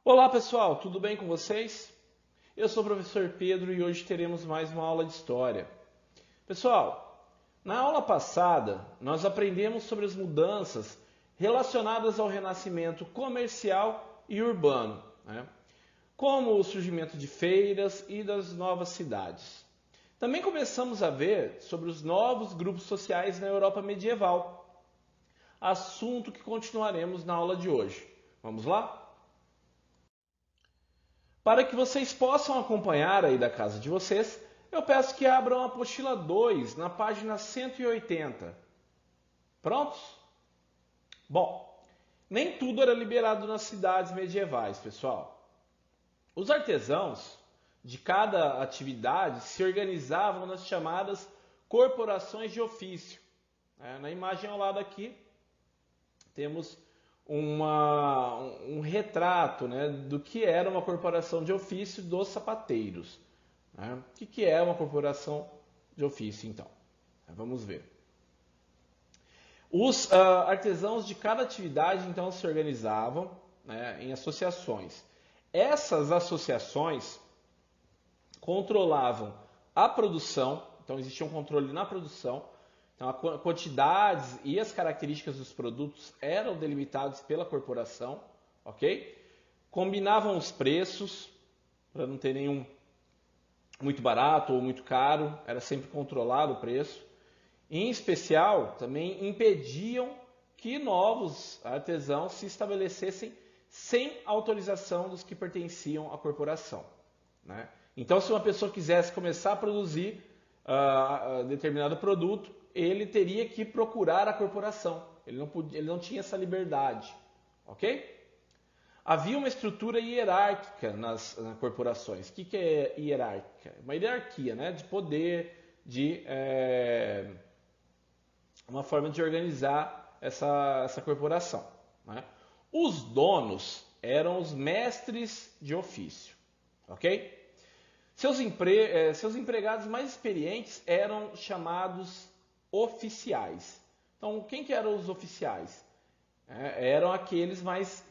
Olá pessoal, tudo bem com vocês? Eu sou o professor Pedro e hoje teremos mais uma aula de História. Pessoal, na aula passada nós aprendemos sobre as mudanças relacionadas ao renascimento comercial e urbano, né? Como o surgimento de feiras e das novas cidades. Também começamos a ver sobre os novos grupos sociais na Europa medieval, assunto que continuaremos na aula de hoje. Vamos lá? Para que vocês possam acompanhar aí da casa de vocês, eu peço que abram a apostila 2 na página 180. Prontos? Bom, nem tudo era liberado nas cidades medievais, pessoal. Os artesãos de cada atividade se organizavam nas chamadas corporações de ofício. Na imagem ao lado aqui, temos um retrato, né, do que era uma corporação de ofício dos sapateiros. Né? O que é uma corporação de ofício, então? Vamos ver. Os artesãos de cada atividade, então, se organizavam, né, em associações. Essas associações controlavam a produção, então existia um controle na produção. Então, as quantidades e as características dos produtos eram delimitados pela corporação, ok? Combinavam os preços, para não ter nenhum muito barato ou muito caro, era sempre controlado o preço. Em especial, também impediam que novos artesãos se estabelecessem sem autorização dos que pertenciam à corporação, né? Então, se uma pessoa quisesse começar a produzir determinado produto, ele teria que procurar a corporação. Ele não tinha essa liberdade, ok? Havia uma estrutura hierárquica nas corporações. O que é hierárquica? Uma hierarquia, né, de poder, uma forma de organizar essa corporação, né? Os donos eram os mestres de ofício, ok? Seus empregados mais experientes eram chamados oficiais. Então, quem que eram os oficiais? Eram aqueles mais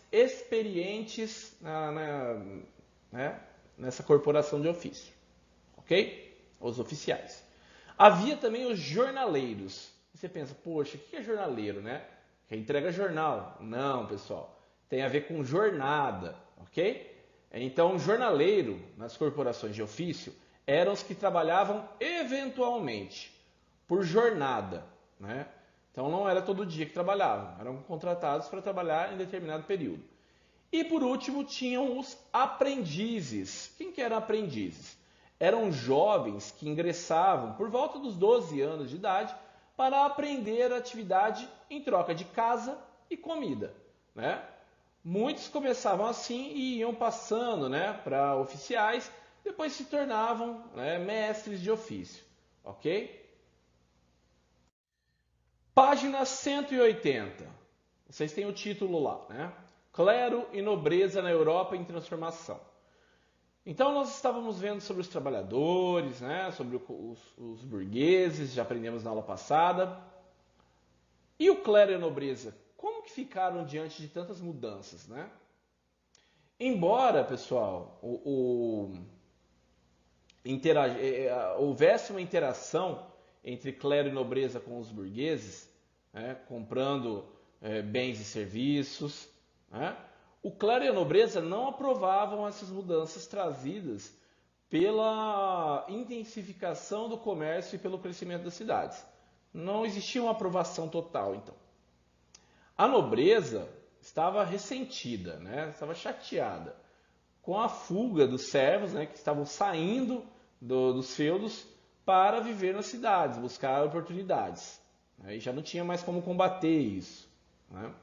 experientes nessa corporação de ofício. Ok? Os oficiais. Havia também os jornaleiros. Você pensa, poxa, o que é jornaleiro, né? Quem entrega jornal. Não, pessoal. Tem a ver com jornada, ok? Então, jornaleiro, nas corporações de ofício, eram os que trabalhavam eventualmente, por jornada, né? Então, não era todo dia que trabalhavam, eram contratados para trabalhar em determinado período. E, por último, tinham os aprendizes. Quem que eram aprendizes? Eram jovens que ingressavam por volta dos 12 anos de idade para aprender a atividade em troca de casa e comida, né? Muitos começavam assim e iam passando, né, para oficiais, depois se tornavam, né, mestres de ofício, ok? Página 180. Vocês têm o título lá, né? Clero e nobreza na Europa em transformação. Então nós estávamos vendo sobre os trabalhadores, né, sobre os burgueses, já aprendemos na aula passada. E o clero e a nobreza? Como que ficaram diante de tantas mudanças, né? Embora, pessoal, houvesse uma interação entre clero e nobreza com os burgueses, né, comprando bens e serviços, né, o clero e a nobreza não aprovavam essas mudanças trazidas pela intensificação do comércio e pelo crescimento das cidades. Não existia uma aprovação total, então. A nobreza estava ressentida, né? Estava chateada com a fuga dos servos, né, que estavam saindo dos feudos para viver nas cidades, buscar oportunidades. Né? E já não tinha mais como combater isso. Né?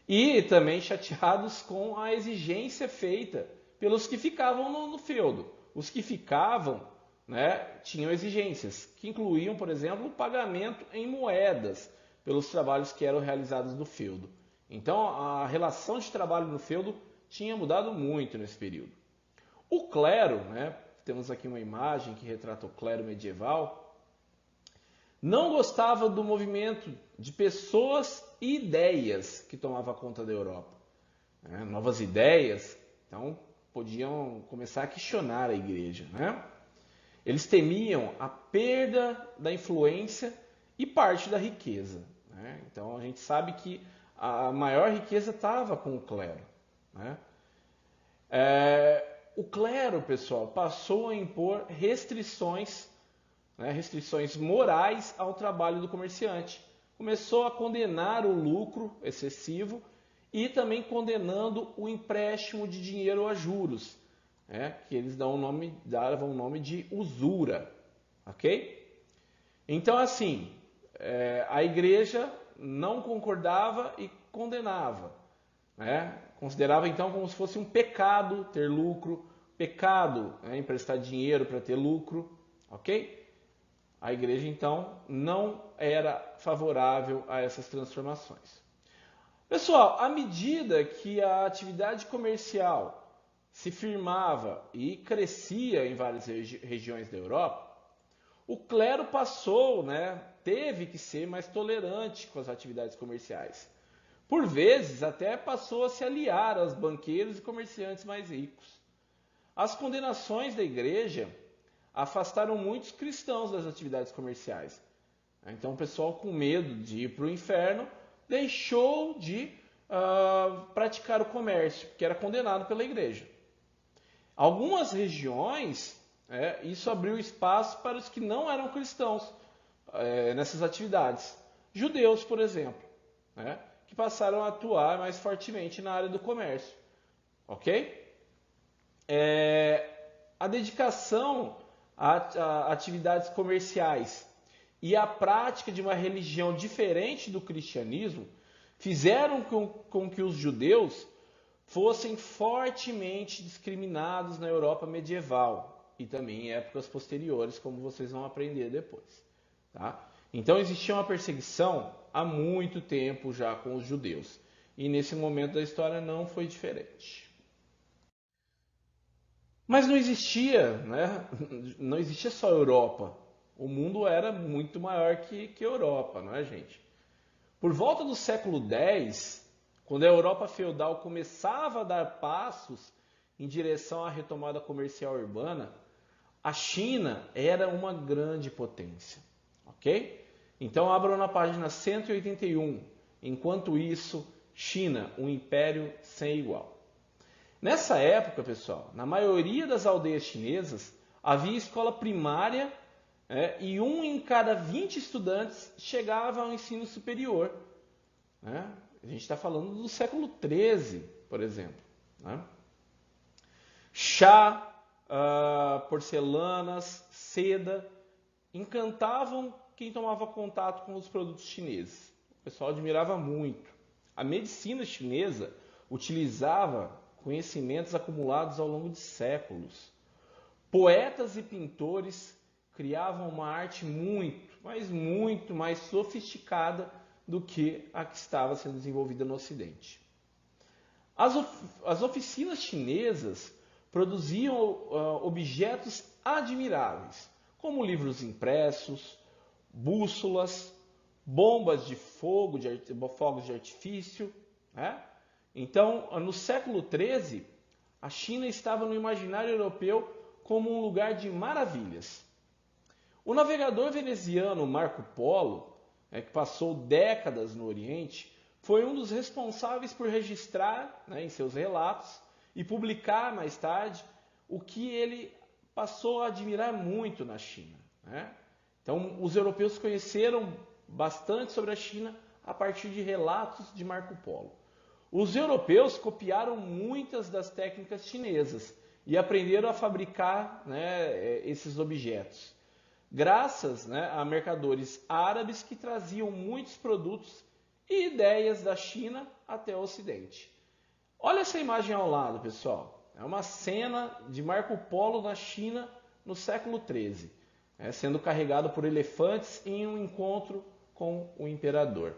E também chateados com a exigência feita pelos que ficavam no feudo. Os que ficavam, né, tinham exigências, que incluíam, por exemplo, o pagamento em moedas pelos trabalhos que eram realizados no feudo. Então, a relação de trabalho no feudo tinha mudado muito nesse período. O clero, né, temos aqui uma imagem que retrata o clero medieval, não gostava do movimento de pessoas e ideias que tomava conta da Europa. né, novas ideias, então podiam começar a questionar a igreja, né? Eles temiam a perda da influência e parte da riqueza, né? Então a gente sabe que a maior riqueza estava com o clero, né? O clero, pessoal, passou a impor restrições, né, restrições morais ao trabalho do comerciante. Começou a condenar o lucro excessivo e também condenando o empréstimo de dinheiro a juros, né, que eles davam o nome de usura, ok? Então, assim, a igreja não concordava e condenava, né? Considerava então como se fosse um pecado ter lucro, pecado, né, emprestar dinheiro para ter lucro, ok? A igreja então não era favorável a essas transformações. Pessoal, à medida que a atividade comercial se firmava e crescia em várias regiões da Europa, o clero passou, né, teve que ser mais tolerante com as atividades comerciais. Por vezes, até passou a se aliar aos banqueiros e comerciantes mais ricos. As condenações da igreja afastaram muitos cristãos das atividades comerciais. Então, o pessoal, com medo de ir para o inferno, deixou de praticar o comércio, que era condenado pela igreja. Algumas regiões, isso abriu espaço para os que não eram cristãos nessas atividades. Judeus, por exemplo, né, que passaram a atuar mais fortemente na área do comércio. Ok? A dedicação a atividades comerciais e a prática de uma religião diferente do cristianismo fizeram com que os judeus fossem fortemente discriminados na Europa medieval e também em épocas posteriores, como vocês vão aprender depois. Tá? Então existia uma perseguição há muito tempo já com os judeus. E nesse momento da história não foi diferente. Mas não existia, né? Não existia só a Europa. O mundo era muito maior que a Europa, não é, gente? Por volta do século X, quando a Europa feudal começava a dar passos em direção à retomada comercial urbana, a China era uma grande potência, ok? Então abram na página 181. Enquanto isso, China, um império sem igual. Nessa época, pessoal, na maioria das aldeias chinesas havia escola primária, e 1 em cada 20 estudantes chegava ao ensino superior. Né? A gente está falando do século XIII, por exemplo. Né? Chá, porcelanas, seda encantavam quem tomava contato com os produtos chineses. O pessoal admirava muito. A medicina chinesa utilizava conhecimentos acumulados ao longo de séculos. Poetas e pintores criavam uma arte muito, mas muito mais sofisticada do que a que estava sendo desenvolvida no Ocidente. As oficinas chinesas produziam objetos admiráveis, como livros impressos, bússolas, bombas de fogos de artifício. Né? Então, no século XIII, a China estava no imaginário europeu como um lugar de maravilhas. O navegador veneziano Marco Polo, que passou décadas no Oriente, foi um dos responsáveis por registrar, em seus relatos e publicar mais tarde o que ele passou a admirar muito na China. Né? Então, os europeus conheceram bastante sobre a China a partir de relatos de Marco Polo. Os europeus copiaram muitas das técnicas chinesas e aprenderam a fabricar, esses objetos, graças, a mercadores árabes que traziam muitos produtos e ideias da China até o Ocidente. Olha essa imagem ao lado, pessoal. É uma cena de Marco Polo na China no século XIII, sendo carregado por elefantes em um encontro com o imperador.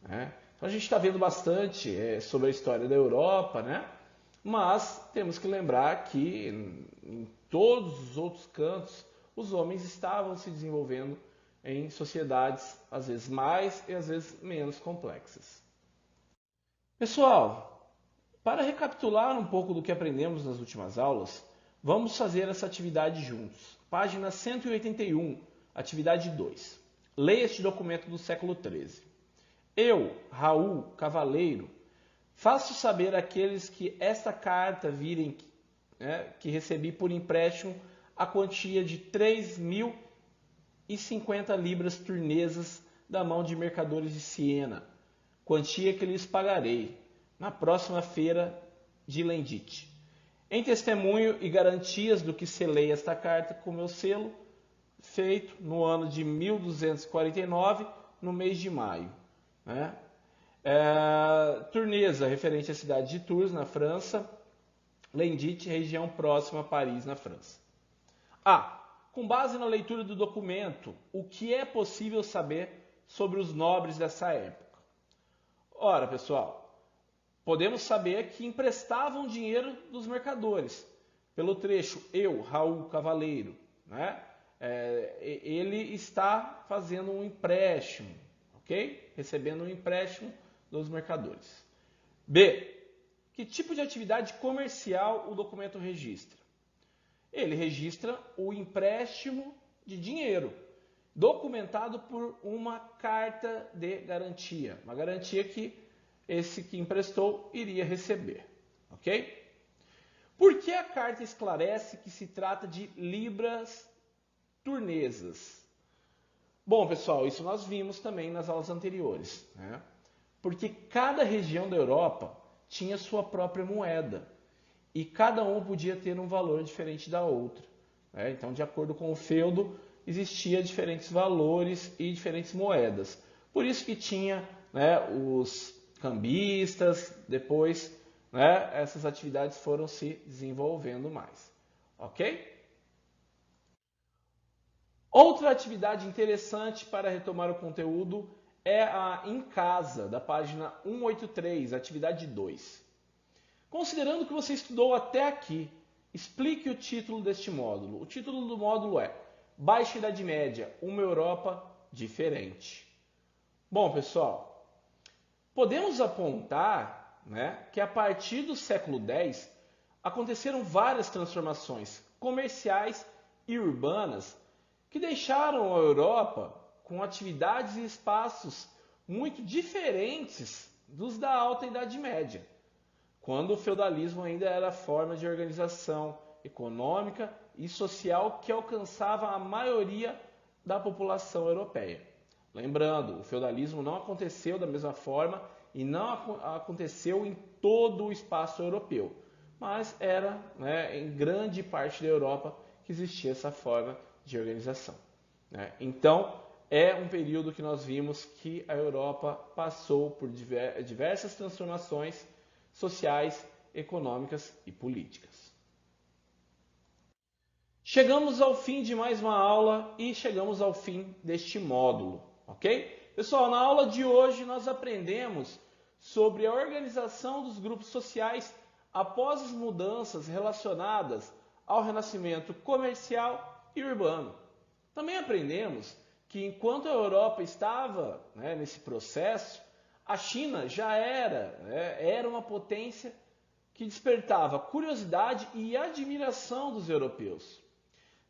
Então a gente está vendo bastante sobre a história da Europa, mas temos que lembrar que em todos os outros cantos os homens estavam se desenvolvendo em sociedades às vezes mais e às vezes menos complexas. Pessoal, Para recapitular um pouco do que aprendemos nas últimas aulas, vamos fazer essa atividade juntos. Página 181, atividade 2. Leia este documento do século XIII. Eu, Raul Cavaleiro, faço saber àqueles que esta carta virem que recebi por empréstimo a quantia de 3.050 libras turnesas da mão de mercadores de Siena, quantia que lhes pagarei na próxima feira de Lendite. Em testemunho e garantias do que selei esta carta com meu selo, feito no ano de 1249, no mês de maio. Turnesa, referente à cidade de Tours, na França. Lendite, região próxima a Paris, na França. Com base na leitura do documento, o que é possível saber sobre os nobres dessa época? Ora, pessoal, podemos saber que emprestavam dinheiro dos mercadores. Pelo trecho, eu, Raul Cavaleiro, ele está fazendo um empréstimo, ok? Recebendo um empréstimo dos mercadores. B. Que tipo de atividade comercial o documento registra? Ele registra o empréstimo de dinheiro, documentado por uma carta de garantia. Uma garantia que esse que emprestou iria receber. Ok? Por que a carta esclarece que se trata de libras turnesas? Bom, pessoal, isso nós vimos também nas aulas anteriores. Porque cada região da Europa tinha sua própria moeda e cada um podia ter um valor diferente da outra. Então, de acordo com o feudo, existia diferentes valores e diferentes moedas. Por isso que tinha os cambistas, depois essas atividades foram se desenvolvendo mais. Ok? Outra atividade interessante para retomar o conteúdo é a Em Casa, da página 183, atividade 2. Considerando que você estudou até aqui, explique o título deste módulo. O título do módulo é Baixa Idade Média, uma Europa diferente. Bom, pessoal, podemos apontar que a partir do século X aconteceram várias transformações comerciais e urbanas que deixaram a Europa com atividades e espaços muito diferentes dos da Alta Idade Média, quando o feudalismo ainda era a forma de organização econômica e social que alcançava a maioria da população europeia. Lembrando, o feudalismo não aconteceu da mesma forma e não aconteceu em todo o espaço europeu, mas era em grande parte da Europa que existia essa forma de organização. Então, é um período que nós vimos que a Europa passou por diversas transformações sociais, econômicas e políticas. Chegamos ao fim de mais uma aula e chegamos ao fim deste módulo, ok? Pessoal, na aula de hoje nós aprendemos sobre a organização dos grupos sociais após as mudanças relacionadas ao renascimento comercial e urbano. Também aprendemos que enquanto a Europa estava nesse processo, a China já era uma potência que despertava curiosidade e admiração dos europeus.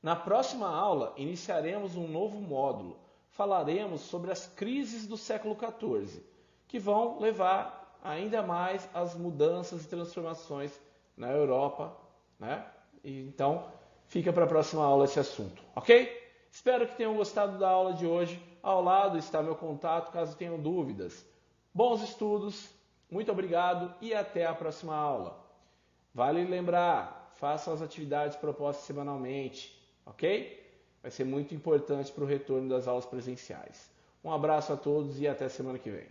Na próxima aula, iniciaremos um novo módulo. Falaremos sobre as crises do século XIV, que vão levar ainda mais às mudanças e transformações na Europa. Então, fica para a próxima aula esse assunto, ok? Espero que tenham gostado da aula de hoje. Ao lado está meu contato, caso tenham dúvidas. Bons estudos, muito obrigado e até a próxima aula. Vale lembrar, façam as atividades propostas semanalmente, ok? Vai ser muito importante para o retorno das aulas presenciais. Um abraço a todos e até semana que vem.